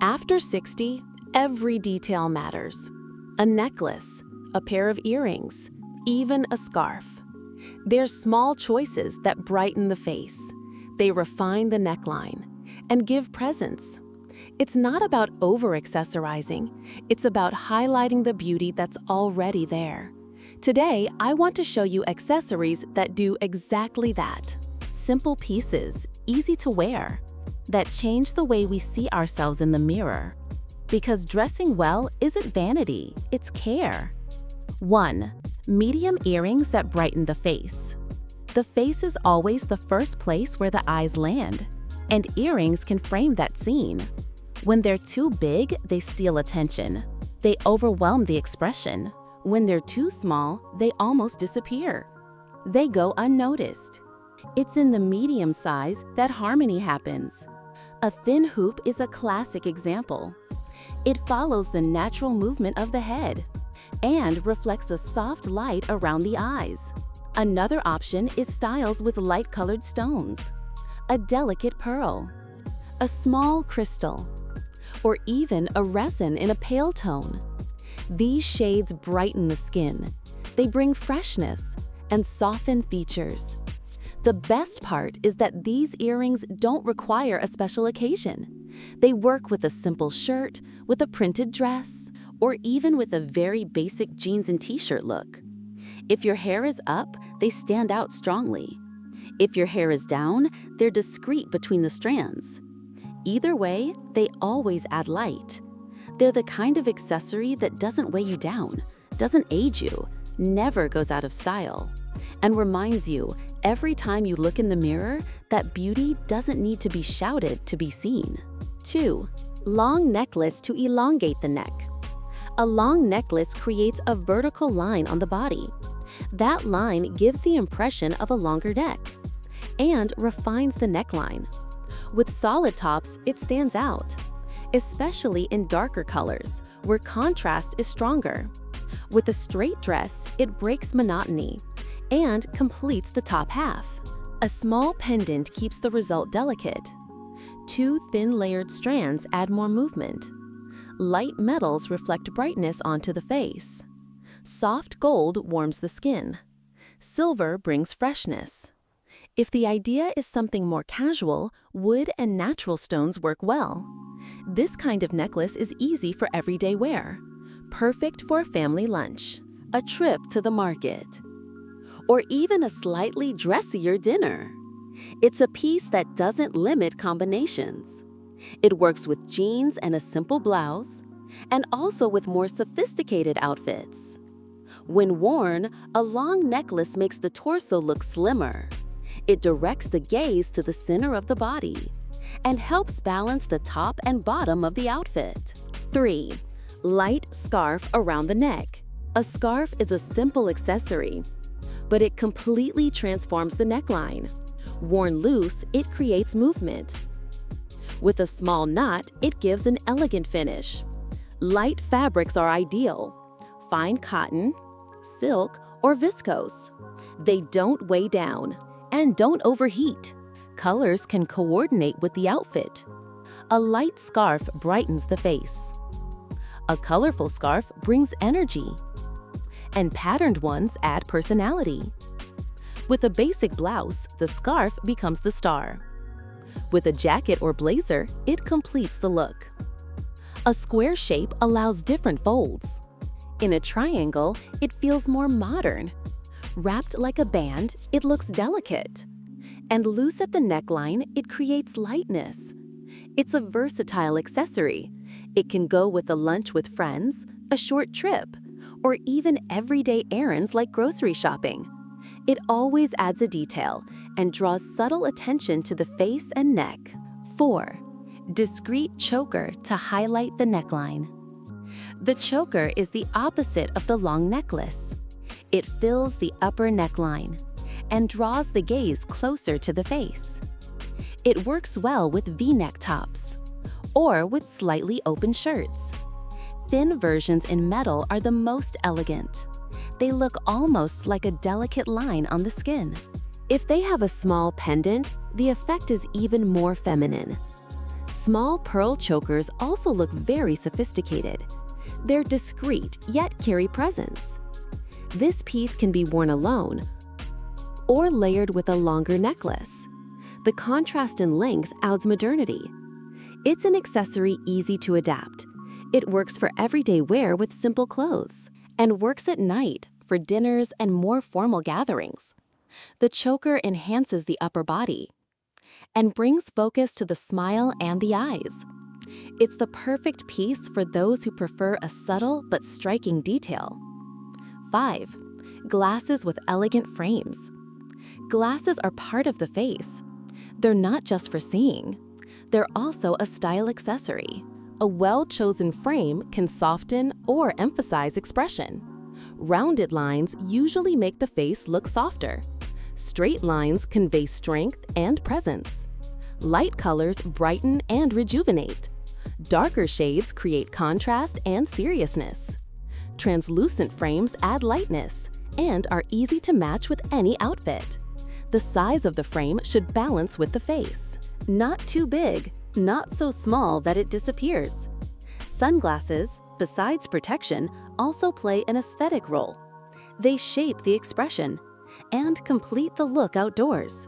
After 60, every detail matters. A necklace, a pair of earrings, even a scarf. They're small choices that brighten the face. They refine the neckline and give presence. It's not about over-accessorizing. It's about highlighting the beauty that's already there. Today, I want to show you accessories that do exactly that. Simple pieces, easy to wear, that change the way we see ourselves in the mirror. Because dressing well isn't vanity, it's care. 1. Medium earrings that brighten the face. The face is always the first place where the eyes land, and earrings can frame that scene. When they're too big, they steal attention. They overwhelm the expression. When they're too small, they almost disappear. They go unnoticed. It's in the medium size that harmony happens. A thin hoop is a classic example. It follows the natural movement of the head and reflects a soft light around the eyes. Another option is styles with light-colored stones, a delicate pearl, a small crystal, or even a resin in a pale tone. These shades brighten the skin. They bring freshness and soften features. The best part is that these earrings don't require a special occasion. They work with a simple shirt, with a printed dress, or even with a very basic jeans and t-shirt look. If your hair is up, they stand out strongly. If your hair is down, they're discreet between the strands. Either way, they always add light. They're the kind of accessory that doesn't weigh you down, doesn't age you, never goes out of style, and reminds you every time you look in the mirror that beauty doesn't need to be shouted to be seen. 2. Long necklace to elongate the neck. A long necklace creates a vertical line on the body. That line gives the impression of a longer neck and refines the neckline. With solid tops, it stands out, especially in darker colors, where contrast is stronger. With a straight dress, it breaks monotony and completes the top half. A small pendant keeps the result delicate. 2 thin layered strands add more movement. Light metals reflect brightness onto the face. Soft gold warms the skin. Silver brings freshness. If the idea is something more casual, wood and natural stones work well. This kind of necklace is easy for everyday wear, perfect for a family lunch, a trip to the market, or even a slightly dressier dinner. It's a piece that doesn't limit combinations. It works with jeans and a simple blouse, and also with more sophisticated outfits. When worn, a long necklace makes the torso look slimmer. It directs the gaze to the center of the body and helps balance the top and bottom of the outfit. 3. Light scarf around the neck. A scarf is a simple accessory, but it completely transforms the neckline. Worn loose, it creates movement. With a small knot, it gives an elegant finish. Light fabrics are ideal. Fine cotton, silk, or viscose. They don't weigh down and don't overheat. Colors can coordinate with the outfit. A light scarf brightens the face. A colorful scarf brings energy. And patterned ones add personality. With a basic blouse, the scarf becomes the star. With a jacket or blazer, it completes the look. A square shape allows different folds. In a triangle, it feels more modern. Wrapped like a band, it looks delicate. And loose at the neckline, it creates lightness. It's a versatile accessory. It can go with a lunch with friends, a short trip, or even everyday errands like grocery shopping. It always adds a detail and draws subtle attention to the face and neck. 4. Discrete choker to highlight the neckline. The choker is the opposite of the long necklace. It fills the upper neckline and draws the gaze closer to the face. It works well with V-neck tops or with slightly open shirts. Thin versions in metal are the most elegant. They look almost like a delicate line on the skin. If they have a small pendant, the effect is even more feminine. Small pearl chokers also look very sophisticated. They're discreet yet carry presence. This piece can be worn alone or layered with a longer necklace. The contrast in length adds modernity. It's an accessory easy to adapt. It works for everyday wear with simple clothes and works at night for dinners and more formal gatherings. The choker enhances the upper body and brings focus to the smile and the eyes. It's the perfect piece for those who prefer a subtle but striking detail. 5. Glasses with elegant frames. Glasses are part of the face. They're not just for seeing. They're also a style accessory. A well-chosen frame can soften or emphasize expression. Rounded lines usually make the face look softer. Straight lines convey strength and presence. Light colors brighten and rejuvenate. Darker shades create contrast and seriousness. Translucent frames add lightness and are easy to match with any outfit. The size of the frame should balance with the face. Not too big, not so small that it disappears. Sunglasses, besides protection, also play an aesthetic role. They shape the expression and complete the look outdoors.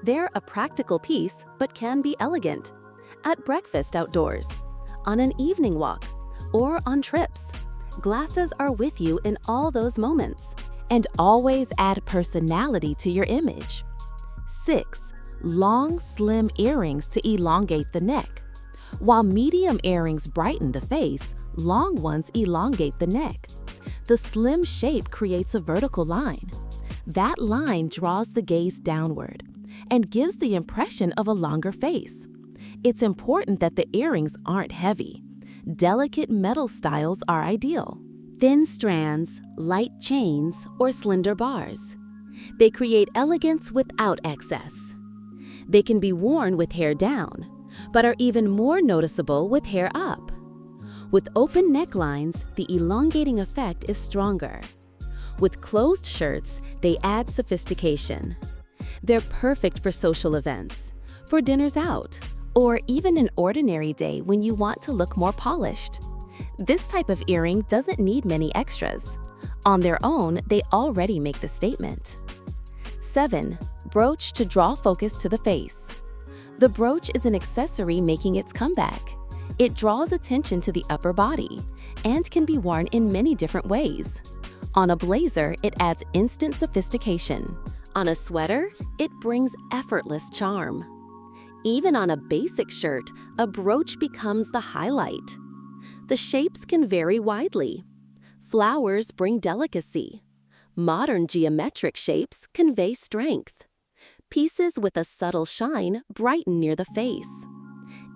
They're a practical piece but can be elegant. At breakfast outdoors, on an evening walk, or on trips, glasses are with you in all those moments and always add personality to your image. 6. Long, slim earrings to elongate the neck. While medium earrings brighten the face, long ones elongate the neck. The slim shape creates a vertical line. That line draws the gaze downward and gives the impression of a longer face. It's important that the earrings aren't heavy. Delicate metal styles are ideal. Thin strands, light chains, or slender bars. They create elegance without excess. They can be worn with hair down, but are even more noticeable with hair up. With open necklines, the elongating effect is stronger. With closed shirts, they add sophistication. They're perfect for social events, for dinners out, or even an ordinary day when you want to look more polished. This type of earring doesn't need many extras. On their own, they already make the statement. 7. Brooch to draw focus to the face. The brooch is an accessory making its comeback. It draws attention to the upper body and can be worn in many different ways. On a blazer, it adds instant sophistication. On a sweater, it brings effortless charm. Even on a basic shirt, a brooch becomes the highlight. The shapes can vary widely. Flowers bring delicacy. Modern geometric shapes convey strength. Pieces with a subtle shine brighten near the face.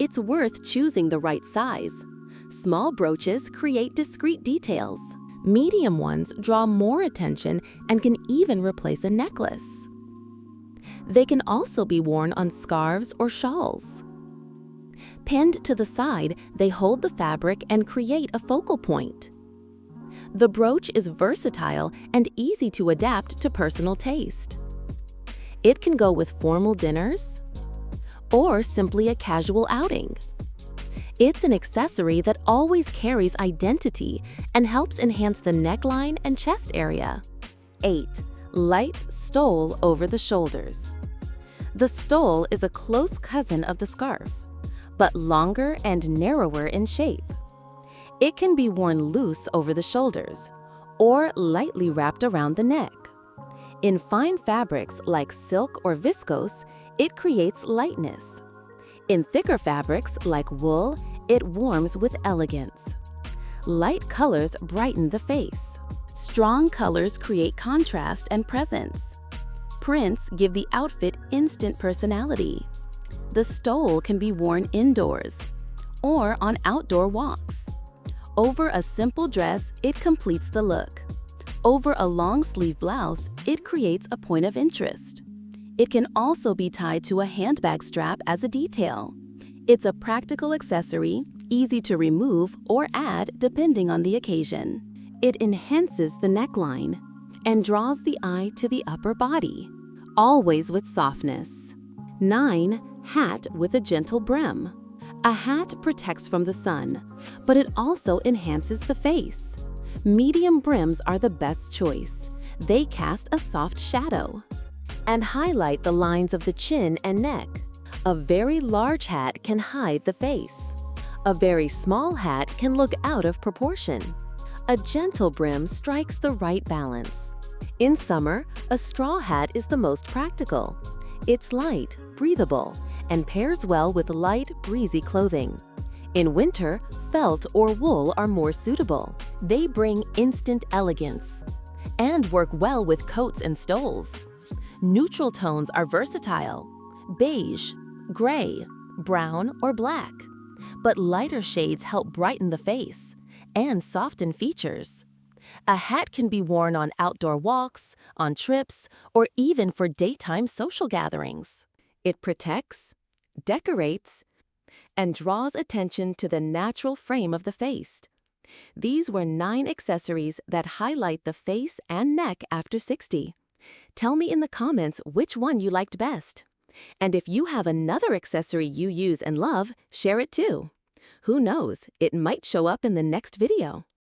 It's worth choosing the right size. Small brooches create discreet details. Medium ones draw more attention and can even replace a necklace. They can also be worn on scarves or shawls. Pinned to the side, they hold the fabric and create a focal point. The brooch is versatile and easy to adapt to personal taste. It can go with formal dinners or simply a casual outing. It's an accessory that always carries identity and helps enhance the neckline and chest area. 8. Light stole over the shoulders. The stole is a close cousin of the scarf, but longer and narrower in shape. It can be worn loose over the shoulders or lightly wrapped around the neck. In fine fabrics like silk or viscose, it creates lightness. In thicker fabrics like wool, it warms with elegance. Light colors brighten the face. Strong colors create contrast and presence. Prints give the outfit instant personality. The stole can be worn indoors or on outdoor walks. Over a simple dress, it completes the look. Over a long-sleeve blouse, it creates a point of interest. It can also be tied to a handbag strap as a detail. It's a practical accessory, easy to remove or add depending on the occasion. It enhances the neckline and draws the eye to the upper body, always with softness. 9. Hat with a gentle brim. A hat protects from the sun, but it also enhances the face. Medium brims are the best choice. They cast a soft shadow and highlight the lines of the chin and neck. A very large hat can hide the face. A very small hat can look out of proportion. A gentle brim strikes the right balance. In summer, a straw hat is the most practical. It's light, breathable, and pairs well with light, breezy clothing. In winter, felt or wool are more suitable. They bring instant elegance and work well with coats and stoles. Neutral tones are versatile: beige, gray, brown, or black. But lighter shades help brighten the face and soften features. A hat can be worn on outdoor walks, on trips, or even for daytime social gatherings. It protects, decorates, and draws attention to the natural frame of the face. These were 9 accessories that highlight the face and neck after 60. Tell me in the comments which one you liked best. And if you have another accessory you use and love, share it too. Who knows, it might show up in the next video.